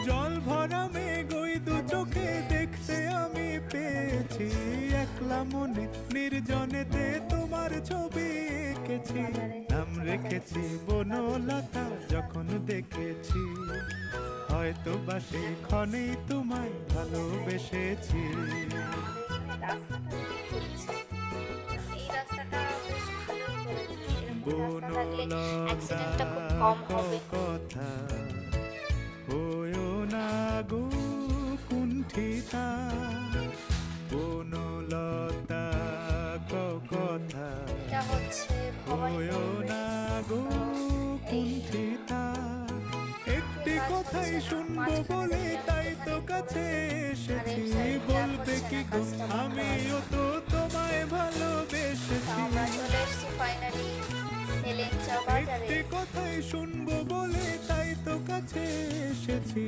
জল ভরা মেঘ ওই দু চোখে দেখতে আমি পেয়েছি, একলা মনে নির্জনেতে তোমার ছবি এঁকেছি। নাম রেখেছি বনলতা যখন দেখেছি, হয়তো বা সেই ক্ষণেই তোমায় ভালোবেসেছি। রাস্তাটা হচ্ছে এই রাস্তাটা বেশ ভালোই করেছে, এরকম রাস্তা থাকলে বনলতা অ্যাক্সিডেন্টটা খুব কম হবে। কথা হয়ো না গো কুণ্ঠিতা, বনলতা কথা এটা হচ্ছে ভবানী হয়ো না গো কুণ্ঠিতা। একটি কথাই শুনবো বলে তাই তো কাছে এসেছি, বলবে কি গো আমিও তো তোমায় ভালোবেসেছি। আমরা চলে এসেছি ফাইনালি হেলেঞ্চা বাজারে। একটি কথাই শুনবো বলে তাই তো কাছে এসেছি,